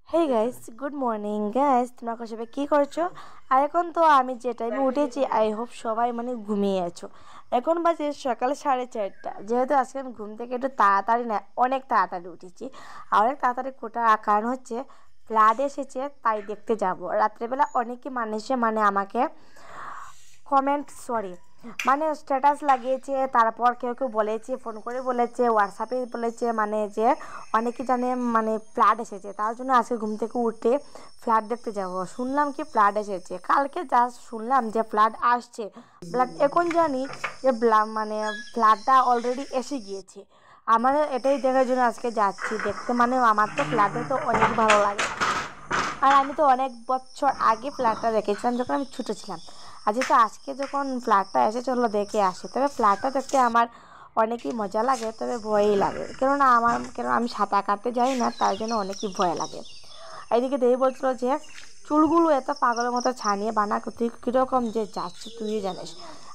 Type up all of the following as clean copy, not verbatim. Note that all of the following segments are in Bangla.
Hey guys, good morning guys. তোমরা সবাই কী করছো? আর এখন তো আমি যে টাইমে উঠেছি, আই হোপ সবাই ঘুমিয়ে আছো। এখন বাজে সকাল 4:30। যেহেতু আজকে আমি ঘুম থেকে একটু তাড়াতাড়ি না, অনেক তাড়াতাড়ি উঠেছি। আর অনেক তাড়াতাড়ি ওঠার কারণ হচ্ছে ফ্লাড এসেছে, তাই দেখতে যাব। রাত্রেবেলা অনেকে আমাকে স্ট্যাটাস লাগিয়েছে, তারপর কেউ কেউ বলেছে, ফোন করে বলেছে, হোয়াটসঅ্যাপে বলেছে যে অনেকে জানে ফ্লাড এসেছে। তার জন্য আজকে ঘুম থেকে উঠে ফ্লাড দেখতে যাব। শুনলাম কি ফ্লাড এসেছে, কালকে জাস্ট শুনলাম যে ফ্লাড আসছে। এখন জানি যে ফ্লাডটা অলরেডি এসে গিয়েছে। আমার এটাই দেখার জন্য আজকে যাচ্ছি দেখতে। আমার তো ফ্লাডে তো অনেক ভালো লাগে। আর আমি তো অনেক বছর আগে ফ্ল্যাটটা দেখেছিলাম, যখন আমি ছোটো ছিলাম। আর যেহেতু আজকে যখন ফ্ল্যাটটা এসে চলো দেখে আসে, তবে ফ্ল্যাটটা দেখতে আমার অনেকই মজা লাগে, তবে ভয়ই লাগে। কেন আমি সাঁতার কাটতে যাই না, তার জন্য অনেকই ভয় লাগে। এইদিকে দেবী বলছিল যে চুলগুলো এত পাগলের মতো ছানিয়ে বানা, তুই কীরকম যে যাচ্ছি তুই জানিস।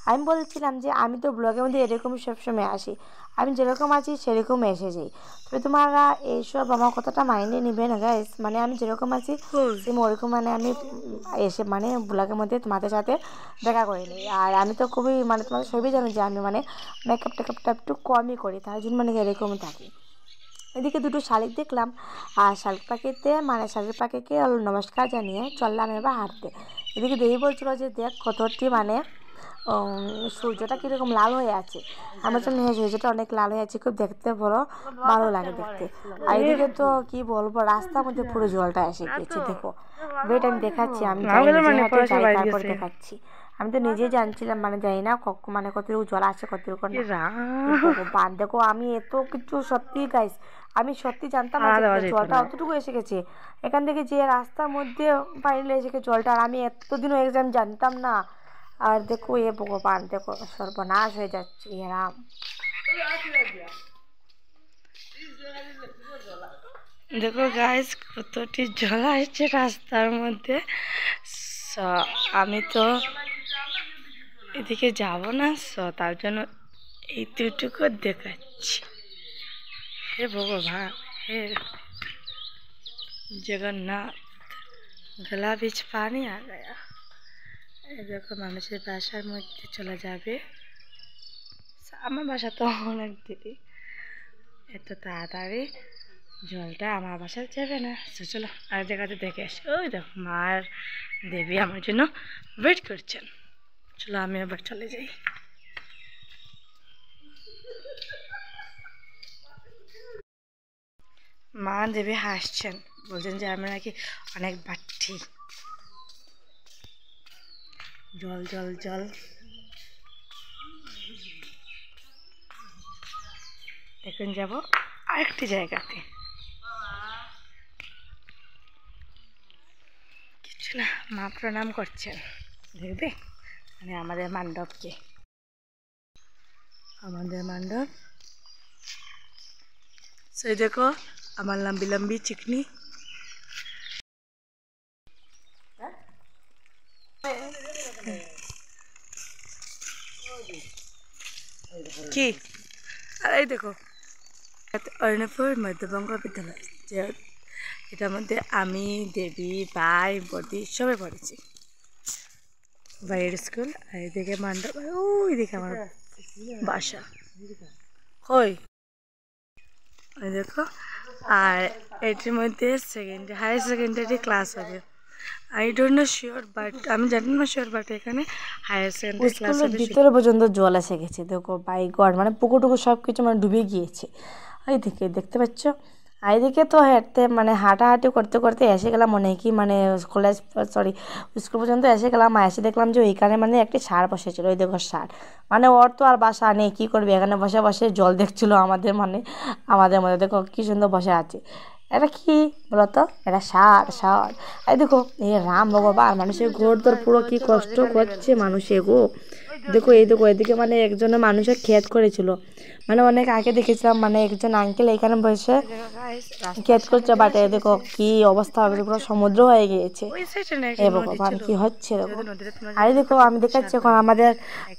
আমি বলছিলাম যে আমি তো ব্লগের মধ্যে এরকমই সবসময় আসি, আমি যেরকম আছি সেরকম এসে যাই। তবে তোমরা এইসব আমার কথাটা মাইন্ডে নিবে না গাইস। আমি যেরকম আছি সেম ওরকম আমি এসে ব্লগের মধ্যে তোমাদের সাথে দেখা করে নিই। আর আমি তো খুবই তোমাদের সবই জানো যে আমি মেকআপ টেকআপটা একটু কমই করি, তার জন্য এরকমই থাকি। এদিকে দুটো শালিক দেখলাম, আর শালিক পাখিকে নমস্কার জানিয়ে চললাম এবার হাঁটতে। এদিকে দেবী বলছিল যে দেখ কতটি সূর্যটা কীরকম লাল হয়ে আছে। আমার জন্য সূর্যটা অনেক লাল হয়ে আছে, খুব দেখতে ভালো লাগে দেখতে। আর এদিকে তো কি বলবো, রাস্তার মধ্যে পুরো জলটা এসে গিয়েছে। দেখো ওয়েট, আমি দেখাচ্ছি, আমি তারপর দেখাচ্ছি। আমি তো নিজেই জানছিলাম, জানি না কতটুকু জল আসছে কতটুকু না। দেখো আমি এত কিছু সত্যি গাইস, আমি সত্যি জানতাম না যে জলটা অতটুকু এসে গেছে। এখান থেকে যে রাস্তার মধ্যে ফাইনালি এসে গেছে জলটা, আর আমি এতদিনও এক্সাম জানতাম না। আর দেখো এ ভগবান, দেখো সর্বনাশ হয়ে যাচ্ছে রাম। দেখো গাইস কতটি জল আসছে রাস্তার মধ্যে। আমি তো এদিকে যাব না, তার জন্য এইটুকু দেখাচ্ছি। हे भगवान, हे जगन्नाथ, गला बीच पानी आ गया। देखो মানুষের বাসার মধ্যে চলে যাবে। আমার বাসা তো অনেক দূরে, এত তাড়াতাড়ি জলটা আমার বাসায় যাবে না। চলো আর জায়গাতে দেখে আসি। ওই দেখো মার দেবী আমার জন্য ওয়েট করছেন। চলো আমি আবার চলে যাই। মা দেবী হাসছেন, বলছেন যে আমি নাকি অনেক বাট্টি। জল জল জল। এখন যাব আরেকটি জায়গাতে। কিছু না, মা প্রণাম করছেন, দেখবে আমাদের মণ্ডপকে, আমাদের মণ্ডপ। সেই দেখো আমার লম্বি লম্বি চিকনি। কি আর এই দেখো অর্ণপুর মধ্যবঙ্গ বিদ্যালয়, যে এটার মধ্যে আমি দেবী ভাই বদি সবাই পড়েছি। বাইরের স্কুল, আর এদিকে মণ্ডপ, ওই দিকে আমার বাসা। কই ওই দেখো। আর এটির মধ্যে হায়ার সেকেন্ডারি ক্লাস হবে। I don't know sure, but আমি জানি না শিওর, বাট এখানে হায়ার সেকেন্ডারি ক্লাস হবে। ভিতরে পর্যন্ত জল এসে গেছে, দেখো বাই গড, পুকুর টুকুর সব কিছু ডুবে গিয়েছে। ওই দিকে দেখতে পাচ্ছ। এইদিকে তো হাঁটাহাঁটি করতে করতে এসে গেলাম অনেকই কলেজ স্কুল পর্যন্ত এসে গেলাম। এসে দেখলাম যে ওইখানে একটি ষাঁড় বসেছিল। ওই দেখো ষাঁড়, ওর তো আর বাসা নেই, কী করবে, এখানে বসে বসে জল দেখছিল আমাদের আমাদের মধ্যে। দেখো কী সুন্দর বসে আছে। এটা কি বলতো, এটা ষাঁড়। এই দেখো, এ রাম ভগবান, মানুষের ঘোর তোর পুরো কি কষ্ট করছে মানুষে গো। দেখো এই দেখো এদিকে মানে একজনের মানুষের ক্ষেত করেছিল, মানে অনেক আগে দেখেছিলাম মানে একজন আঙ্কেল এখানে বসে ক্ষেত করছে, বাট এ দেখো কি অবস্থা হয়েছে, পুরো সমুদ্র হয়ে গিয়েছে। এ ভগবান কি হচ্ছে দেখো। আর দেখো আমি দেখাচ্ছি এখন আমাদের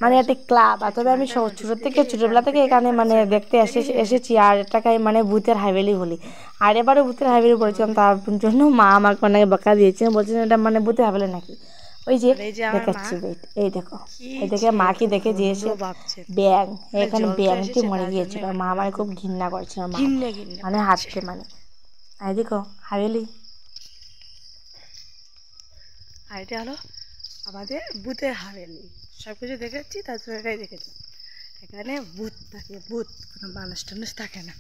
মানে একটা ক্লাব, আর তবে আমি ছোটবেলা থেকে এখানে মানে দেখতে এসেছি, আর এটাকে মানে ভূতের হাভেলি বলি। আর এবারে ভূতের হাভেলি বলেছিলাম, তার জন্য মা আমাকে অনেক বকা দিয়েছে, বলছেন এটা মানে ভূতের হাভেলি নাকি। ওই যে দেখাচ্ছি ওয়েট, এই দেখো এই দেখে মা কি দেখে দিয়েছে ব্যাং, এখানে ব্যাংটি মরে গিয়েছিল, মা মানে খুব ঘৃণা করছিল, মা মানে হাঁটতে মানে। এই দেখো হাভেলি, আর এটা হলো আমাদের ভূতের হাভেলি। সব কিছু দেখেছি, তার জন্য এটাই দেখেছি। এখানে ভূত থাকে, ভূত, কোনো মানুষ টানুষ থাকে না।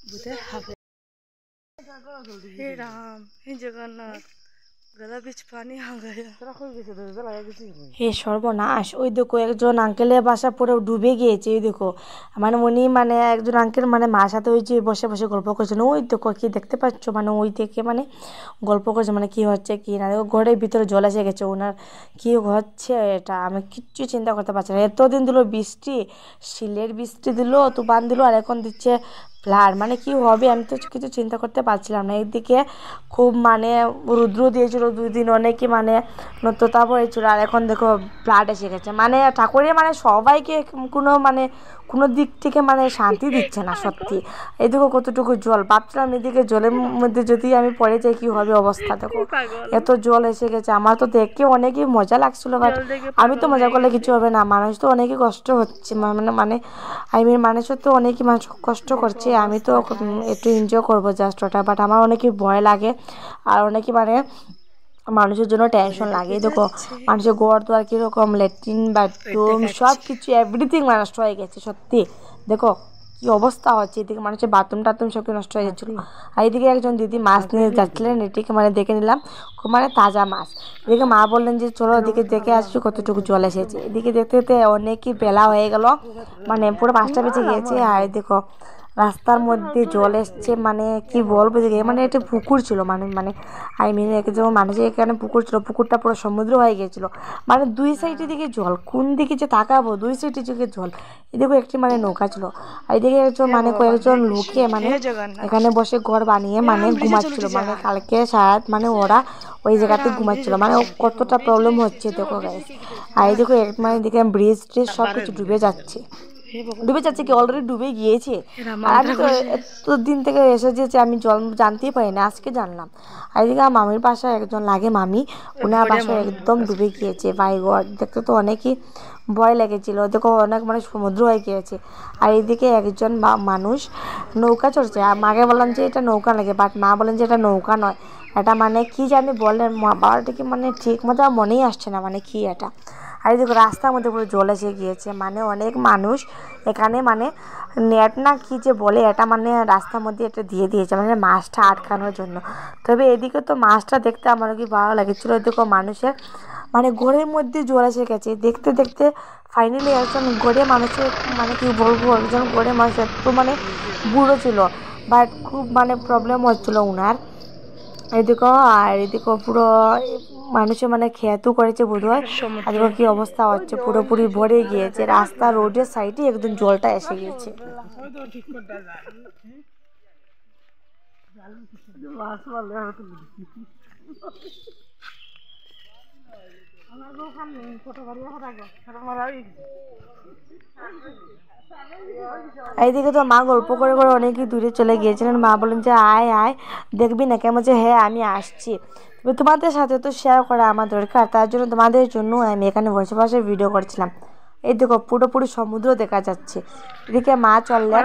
ভূতের হাভেলি। হে রাম, হে জগন্নাথ, গলা বিচ পানি আ গয়া। হে সর্বনাশ, ওই দেখো একজন আঙ্কেলের বাসা পুরো ডুবে গিয়েছে। ওই দেখো মানে উনি মানে একজন আঙ্কেল মানে মার সাথে ওই যে বসে বসে গল্প করছেন, ওই দেখো কি দেখতে পাচ্ছ, মানে ওই থেকে মানে গল্প করছে, মানে কি হচ্ছে কি না। দেখো ঘরের ভিতরে জল এসে গেছে, ওনার কি হচ্ছে এটা আমি কিচ্ছু চিন্তা করতে পারছি না। এতদিন দিল বৃষ্টি, শিলের বৃষ্টি দিল, তুফান দিল, আর এখন দিচ্ছে ফ্লাড, মানে কি হবে আমি তো কিছু চিন্তা করতে পারছিলাম না। একদিকে খুব মানে রুদ্র দিয়েছিল 2 দিন, অনেকই মানে নত্যতা হয়েছিল, আর এখন দেখো ফ্লাড এসে গেছে। মানে ঠাকুরের মানে সবাইকে কোনো দিক থেকে মানে শান্তি দিচ্ছে না সত্যি। এদিকে কতটুকু জল, ভাবছিলাম এদিকে জলের মধ্যে যদি আমি পড়ে যাই কি হবে অবস্থা। দেখো এত জল এসে গেছে, আমার তো দেখে অনেকই মজা লাগছিল, বাট আমি তো মজা করলে কিছু হবে না, মানুষ তো অনেকই কষ্ট হচ্ছে, মানুষের তো অনেকই মানুষ কষ্ট করছে, আমি তো একটু এনজয় করবো জাস্ট ওটা, বাট আমার অনেকই ভয় লাগে, আর অনেকই মানে মানুষের জন্য টেনশন লাগে। দেখো মানুষের ঘর দুয়ার কীরকম, ল্যাট্রিন বাথরুম সব কিছু এভরিথিং নষ্ট হয়ে গেছে সত্যি। দেখো কি অবস্থা হচ্ছে, এদিকে মানুষের বাথরুম টাথরুম সব কিছু নষ্ট হয়ে যাচ্ছিলো। আর এদিকে একজন দিদি মাছ নিয়ে যাচ্ছিলেন, এটিকে মানে দেখে নিলাম খুব মানে তাজা মাছ। এদিকে মা বললেন যে চলো এদিকে দেখে আসছি কতটুকু জল এসেছে। এদিকে দেখতে দেখতে অনেকই বেলা হয়ে গেল, মানে পুরো 5টা বেজে গিয়েছে। আর দেখো রাস্তার মধ্যে জল এসছে, মানে কি বলবো, মানে একটা পুকুর ছিল, মানে যখন মানুষের এখানে পুকুর ছিল, পুকুরটা পুরো সমুদ্র হয়ে গিয়েছিল, মানে 2 সাইডের দিকে জল, কোন দিকে যে তাকাবো, 2 সাইডের দিকে জল। এদিকে একটি মানে নৌকা ছিল, আর এদিকে একজন মানে কয়েকজন লোকে মানে এখানে বসে ঘর বানিয়ে মানে ঘুমাচ্ছিল, মানে কালকে সারাত মানে ওরা ওই জায়গাতে ঘুমাচ্ছিল, মানে কতটা প্রবলেম হচ্ছে দেখো গাইস। আর এদিকে মানে এদিকে ব্রিজ ট্রিজ সব কিছু ডুবে যাচ্ছে কি অলরেডি ডুবে গিয়েছে। আর আমি তো এতদিন থেকে এসেছি যে আমি জল জানতেই পারি না, আজকে জানলাম। আর এদিকে আমার মামির বাসায় একজন লাগে মামি, ওনার বাসায় একদম ডুবে গিয়েছে। বাই গড, দেখতে তো অনেকই ভয় লেগেছিল, দেখো অনেক মানে সমুদ্র হয়ে গিয়েছে। আর এইদিকে একজন মানুষ নৌকা চড়ছে, আর মাকে বললাম যে এটা নৌকা লাগে, বাট মা বলেন যে এটা নৌকা নয়, এটা মানে কি জানি বললেন, বাবাটাকে মানে ঠিক মতো মনেই আসছে না মানে কি এটা। আর দেখো রাস্তার মধ্যে পুরো জল এসে গিয়েছে, মানে অনেক মানুষ এখানে মানে নেট না কি যে বলে এটা মানে রাস্তার মধ্যে এটা দিয়ে দিয়েছে মানে মাছটা আটকানোর জন্য। তবে এদিকে তো মাছটা দেখতে আমার কি ভালো লাগেছিলো। দেখো মানুষের মানে ঘরের মধ্যে জল এসে গেছে, দেখতে দেখতে ফাইনালি একজন গড়ে মানুষের মানে কি বলবো, একজন গড়ে মানুষ এত মানে বুড়ো ছিল, বাট খুব মানে প্রবলেম হচ্ছিলো ওনার। এদিকে আর এদিকে পুরো মানুষে মানে খেয়াতও করেছে বোধহয়। আর দেখো কি অবস্থা হচ্ছে, পুরোপুরি ভরে গিয়েছে রাস্তা, রোডের সাইডে একদম জলটা এসে গিয়েছে। এইদিকে তো মা গল্প করে করে অনেকই দূরে চলে গিয়েছিলেন, মা বলেন যে আয় আয় দেখবি না কেমন, যে হ্যাঁ আমি আসছি, তবে তোমাদের সাথে তো শেয়ার করা আমার দরকার, তার জন্য তোমাদের জন্য আমি এখানে বসে বসে ভিডিও করছিলাম। এই দেখো পুরোপুরি সমুদ্র দেখা যাচ্ছে। এদিকে মা চললেন,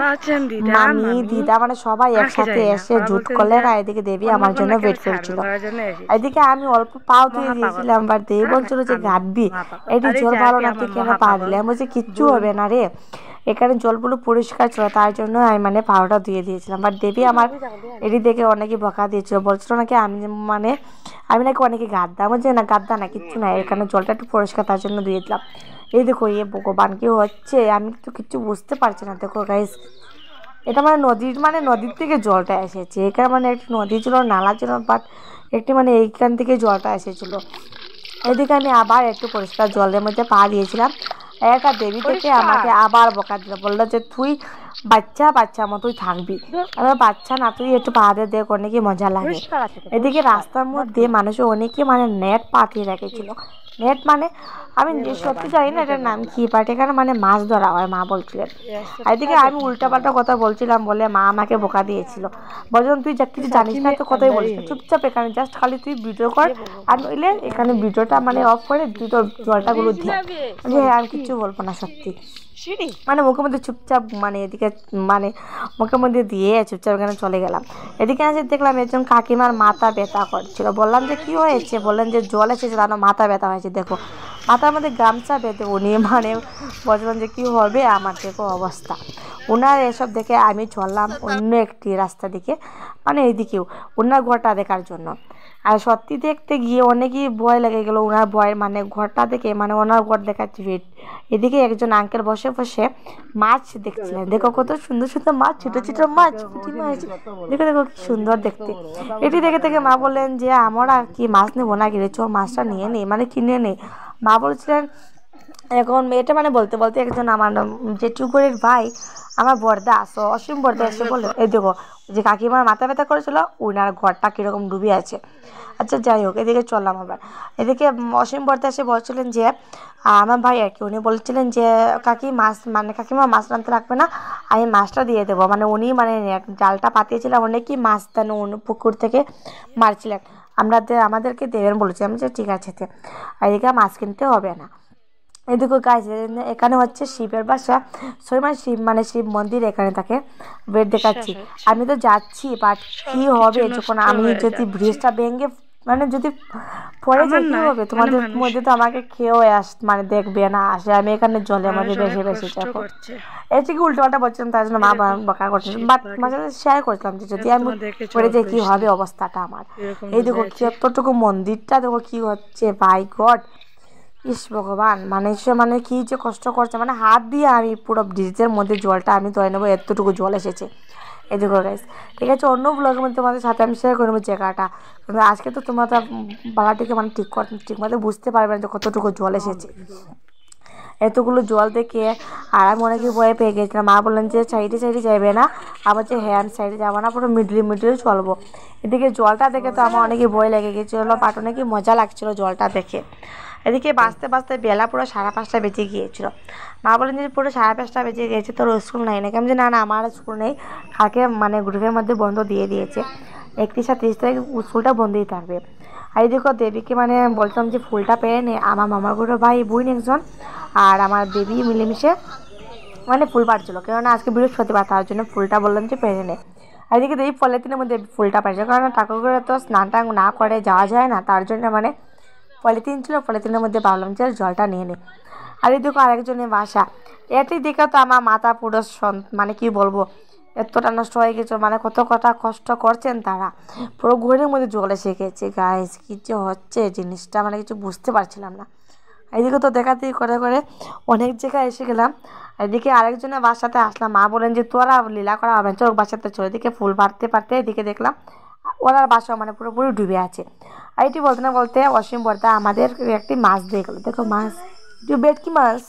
মামি দিদা মানে সবাই একসাথে এসে জুট করলেন, আর এদিকে দেবী আমার জন্য ওয়েট করছিল। এদিকে আমি অল্প পাও ধুয়ে দিয়েছিলাম, বাট দেবী বলছিল যে ঘাটবি, এটি জল ভালো না, তুই কেন পা দিলে, আমি বলছি কিচ্ছু হবে না রে, এখানে জলগুলো পরিষ্কার ছিল, তার জন্য আমি মানে পাউডার ধুয়ে দিয়েছিলাম। বাট দেবী আমার এটি দেখে অনেকে বকা দিয়েছিল, বলছিল নাকি আমি নাকি অনেকে গাদ্দা, আমার যে না গাদ্দা না কিচ্ছু না, এখানে জলটা একটু পরিষ্কার তার জন্য দিয়ে দিলাম। এই দেখো এ ভগবান কি হচ্ছে, আমি তো কিচ্ছু বুঝতে পারছি না। দেখো গাইস এটা মানে নদীর থেকে জলটা এসেছে, এখানে মানে একটি নদী ছিল, নালা ছিল, বাট একটি মানে এইখান থেকে জলটা এসেছিলো। এদিকে আমি আবার একটু পরিষ্কার জলের মধ্যে পা দিয়েছিলাম, একটা দেবী থেকে আমাকে আবার বকা দিল, বললো যে তুই বাচ্চা মতোই থাকবি, আমি বাচ্চা না, তুই একটু পাহাড়ে দেখ অনেকই মজা লাগে। এদিকে রাস্তার মধ্যে মানুষ অনেকে মানে নেট পাতিয়ে রেখেছিল। নেট মানে আমি সত্যি জানি না এটার নাম কি, বাট এখানে মানে মাছ ধরা হয় মা বলছিলেন। এদিকে আমি উল্টাপাল্টা কথা বলছিলাম বলে মা আমাকে বোকা দিয়েছিল, বলছিলাম তুই যা কিছু জানিস না তো কথাই বলিস না, চুপচাপ এখানে জাস্ট খালি তুই ভিডিও কর, আর নইলে এখানে ভিডিওটা মানে অফ করে তুই তোর জলটাগুলো ধে। হ্যাঁ আমি কিচ্ছু বলবো না সত্যি, মানে মুখের মধ্যে চুপচাপ মানে এদিকে মানে মুখের মধ্যে দিয়ে চুপচাপ এখানে চলে গেলাম। এদিকে এসে দেখলাম একজন কাকিমার মাথা ব্যথা করছিল, বললাম যে কি হয়েছে, বললেন যে জল এসেছে তার মাথা ব্যথা হয়েছে। দেখো মাথার মধ্যে গামছা বেঁধে উনি মানে বলছিলাম যে কি হবে আমার, দেখো অবস্থা। ওনার এসব দেখে আমি চললাম অন্য একটি রাস্তা দিকে, মানে এইদিকেও ওনার ঘরটা দেখার জন্য। আর সত্যি দেখতে গিয়ে অনেকই ভয় লেগে গেলো ওনার ভয় মানে ঘরটা দেখে, মানে ওনার ঘর দেখাচ্ছি ভেট। এদিকে একজন আঙ্কেল বসে বসে মাছ দেখছিলেন, দেখো কত সুন্দর সুন্দর মাছ, ছোট ছোট মাছ, পুঁটি মাছ, দেখো দেখো কি সুন্দর দেখতে। এটি দেখে থেকে মা বললেন যে আমরা কি মাছ নেবো না কিনে, চো মাছটা নিয়ে নেই মানে কিনে নেই। মা বলছিলেন এখন মেয়েটা মানে বলতে বলতে একজন আমার জেঠুকুরের ভাই আমার বর্দা আসো অসীম বর্দা এসে বললেন এই দেখো যে কাকিমার মাথা ব্যথা করেছিল ওনার ঘরটা কীরকম ডুবে আছে। আচ্ছা যাই হোক, এদিকে চললাম আবার। এদিকে অসীম বর্দা এসে বলছিলেন যে আমার ভাই আর কি, উনি বলছিলেন যে কাকি মাছ মানে কাকিমা মাছ রাঁধতে রাখবে না, আমি মাছটা দিয়ে দেবো, মানে উনি মানে জালটা পাতিয়েছিলাম অনেকই মাছ তেন পুকুর থেকে মারছিলেন, আমাদেরকে দেবেন বলেছিলাম যে ঠিক আছে, আর এদিকে মাছ কিনতে হবে না। এদিকে গাছ এখানে হচ্ছে শিবের বাসা, সরি মানে শিব মন্দির এখানে থাকে, বেড দেখাচ্ছি। আমি তো যাচ্ছি বাট কি হবে যখন আমি যদি ব্রিজটা ভেঙে মানে যদি পড়ে যায় কি হবে, তোমাদের মধ্যে তো আমাকে খেয়েও মানে দেখবে না আসে, আমি এখানে জলে আমাদের বেশি বেশি যাবো। এর থেকে উল্টোপাল্টা বলছিলাম, তার জন্য মা বকা করছিল, বাট মাঝে মাঝে শেয়ার করছিলাম যে যদি আমি পড়ে যাই কি হবে অবস্থাটা আমার। এই দেখো কতটুকু মন্দিরটা দেখো কি হচ্ছে, বাই গড, ইস ভগবান, মানে সে মানে কি যে কষ্ট করছে, মানে হাত দিয়ে আমি পুরো ব্রিজের মধ্যে জলটা আমি ধরে নেবো, এতটুকু জল এসেছে। এই দেখো গাইস, ঠিক আছে অন্য ব্লগের মধ্যে তোমাদের সাথে আমি শেয়ার করে নেবো জায়গাটা, কিন্তু আজকে তো তোমরা বালাটিকে মানে ঠিক মতো বুঝতে পারবে না যে কতটুকু জল এসেছে। এতগুলো জল দেখে আর আমি অনেকে ভয়ে পেয়ে গেছিলাম। মা বললেন যে সাইডে সাইডে যাবে না, আবার যে হ্যান্ড সাইডে যাবো না, পুরো মিডলে চলবো। এদিকে জলটা দেখে তো আমার অনেকে ভয় লেগে গেছিলো, বাট অনেকই মজা লাগছিলো জলটা দেখে। এদিকে বাঁচতে বাঁচতে বেলা পুরো 5:30 বেজে গিয়েছিলো। মা বলেন যে পুরো 5:30 বেজে গিয়েছে, তোর স্কুল নাই নাকি? আমি যে না আমার স্কুল নেই, কালকে মানে গ্রুপের মধ্যে বন্ধ দিয়ে দিয়েছে, 31 তারিখ স্কুলটা বন্ধই থাকবে। আর এই দেখো দেবীকে মানে বলতাম যে ফুলটা পেয়ে নে, আমার মামার ঘরে ভাই বোন একজন আর আমার বেবি মিলেমিশে মানে ফুল পাড়ছিল, কেননা আজকে বৃহস্পতিবার, তার জন্য ফুলটা বললাম যে পেরে নে। আর এদিকে দেবী পলিথিনের মধ্যে ফুলটা পাড়ছে, কারণ ঠাকুর ঘরে তো স্নান টান না করে যাওয়া যায় না, তার জন্য মানে পলিথিন ছিল, পলিথিনের মধ্যে ভাবলাম যে জলটা নিয়ে নে। আর এই দেখো আরেকজনের বাসা, এটি দেখে তো আমার মাথা পুরো মানে কি বলবো, এতটা নষ্ট হয়ে গেছে, মানে কত কথা কষ্ট করছেন তারা, পুরো ঘরের মধ্যে জল এসে গেছে। গাইস কি যে হচ্ছে জিনিসটা মানে কিছু বুঝতে পারছিলাম না। এদিকে তো দেখাতেই করে করে অনেক জায়গায় এসে গেলাম। এদিকে আরেকজনের বাসাতে আসলাম, মা বলেন যে তোরা লীলা করা হবে চোখ বাসাতে চলে। এদিকে ফুল পাড়তে পারতে এদিকে দেখলাম ওনার বাসা মানে পুরোপুরি ডুবে আছে। আর এটি বলতে না বলতে অসীম বর্দা আমাদের একটি মাছ দিয়ে গেলো, দেখো মাছ, বেটকি মাছ।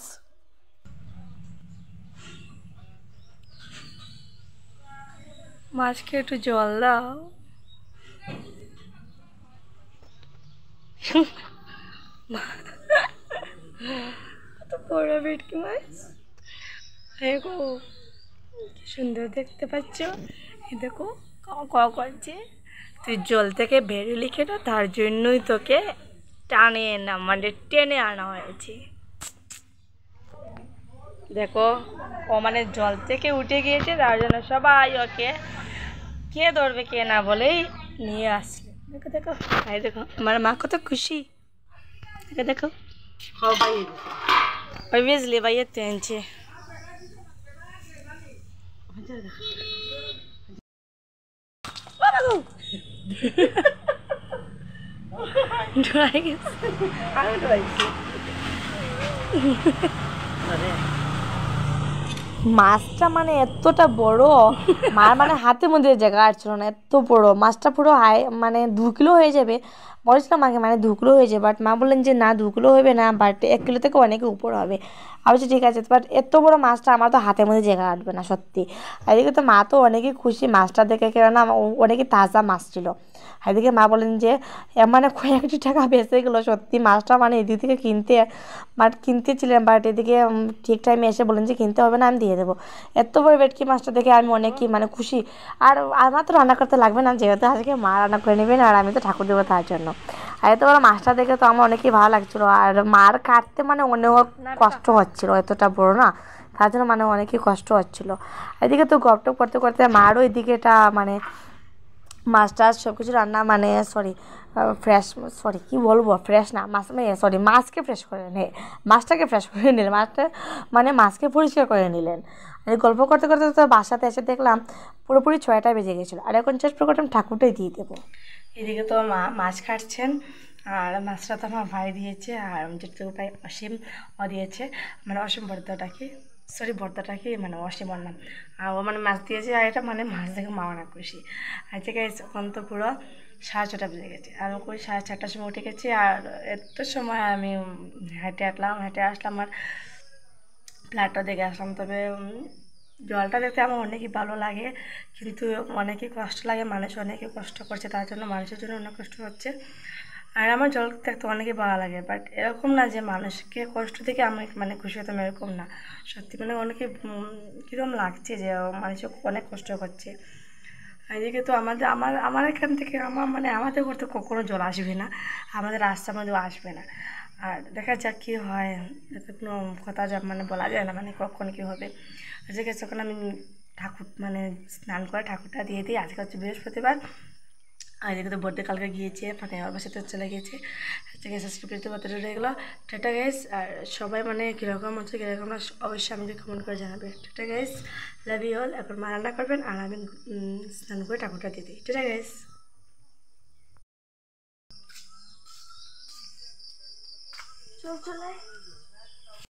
মাছকে একটু জল দাও। কত বড় ভেটকি মাছ, দেখো কি সুন্দর দেখতে পাচ্ছ। এই দেখো করছে, তুই জল থেকে বেরোলি কেন, তার জন্যই তোকে টানে না মানে টেনে আনা হয়েছে। দেখো ও মানে জল থেকে উঠে গিয়েছে, তার জন্য সবাই ওকে কে ধরবে কে না বলেই নিয়ে আসলে। দেখো দেখো ভাই, দেখো আমার মা কত খুশি, দেখো দেখো ওই বুঝলি ভাইয়ের টেনছে। মাছটা মানে এতটা বড়, মার মানে হাতের মধ্যে জায়গা আসছিল না, এত বড় মাছটা, পুরো মানে 2 কিলো হয়ে যাবে বলেছিলাম মাকে মানে 2 কিলো হয়েছে, বাট মা বললেন যে না 2 কিলো হবে না, বাট 1 কিলো থেকে অনেকে উপর হবে। আমি বলছি ঠিক আছে, বাট এত বড় মাছটা আমার তো হাতের মধ্যে জায়গা কাটবে না সত্যি। আর এদিকে তো মা তো অনেকই খুশি মাছটা দেখে, কেননা অনেকই তাজা মাছ ছিল। আর এদিকে মা বলেন যে মানে কয়েকটি টাকা বেঁচে গেলো সত্যি মাছটা, মানে এদিক থেকে কিনতেছিলেন, বাট এদিকে ঠিক টাইমে এসে বলেন যে কিনতে হবে না, আমি দিয়ে দেবো। এত বড় ভেটকি মাছটা দেখে আমি অনেকই মানে খুশি। আর আমার তো রান্না করতে লাগবে না, যেহেতু আজকে মা রান্না করে নেবেন আর আমি তো ঠাকুর দেবো তার জন্য। আর এত বড় মাছটা দেখে তো আমার অনেকই ভালো লাগছিলো, আর মার কাটতে মানে অনেক কষ্ট হচ্ছিলো, এতটা বড় না, তার জন্য মানে অনেকই কষ্ট হচ্ছিলো। এদিকে তো গপটপ করতে করতে মারও এদিকে এটা মানে মাছ টাছ সব কিছু রান্না মানে ফ্রেশ, কী বলবো, ফ্রেশ না মাছ মানে মাছকে ফ্রেশ করে মাছটাকে ফ্রেশ করে নিলেন, মাছকে পরিষ্কার করে নিলেন। আর গল্প করতে করতে তো বাসাতে এসে দেখলাম পুরোপুরি 6টা বেজে গেছিলো। আর এখন চেষ্টা করলাম ঠাকুরটাই দিয়ে দেবো। এদিকে তো মা মাছ কাটছেন, আর মাছটা তো আমার ভাই দিয়েছে, আর যেটুকু ভাই অসীম ও দিয়েছে, মানে অসীম বর্দাটাকে মানে অসীম নাম। আর ও মানে মাছ দিয়েছে, আর এটা মানে মাছ দেখে মা অনেক খুশি। আর থেকে এখন তো পুরো 6:30 বেজে গেছে, আমি করি 4:30টার সময় উঠে গেছি। আর এত সময় আমি হেঁটে আসলাম, আর ফ্ল্যাটটা দেখে আসলাম। তবে জলটা দেখতে আমার অনেকই ভালো লাগে, কিন্তু অনেকই কষ্ট লাগে, মানুষ অনেকে কষ্ট করছে, তার জন্য মানুষের জন্য অনেক কষ্ট হচ্ছে। আর আমার জল দেখতে অনেকই ভালো লাগে, বাট এরকম না যে মানুষকে কষ্ট থেকে আমি মানে খুশি হতাম, এরকম না। সত্যি মানে অনেকে কীরকম লাগছে যে মানুষ অনেক কষ্ট করছে। এদিকে তো আমার এখান থেকে আমাদের ঘর তো কখনো জল আসবে না, আমাদের রাস্তার মধ্যেও আসবে না। আর দেখা যাক কী হয়, এতে কোনো কথা মানে বলা যায় না, মানে কখন কী হবে। আজকে যখন আমি ঠাকুর মানে স্নান করে ঠাকুরটা দিয়ে দিই, আজকে হচ্ছে বৃহস্পতিবার। আর এদিকে তো বর্থডে কালকে গিয়েছে, মানে আমার বাসাতে চলে গিয়েছে। আজকে সাবস্ক্রাইব করতে রয়ে গেলো। Tata guys. আর সবাই মানে কীরকম হচ্ছে কীরকম না অবশ্যই আমাকে কমেন্ট করে জানাবে। Tata guys, love you all. এখন মা রান্না করবেন আর আমি স্নান করে ঠাকুরটা দিয়ে দিই। Tata guys. চল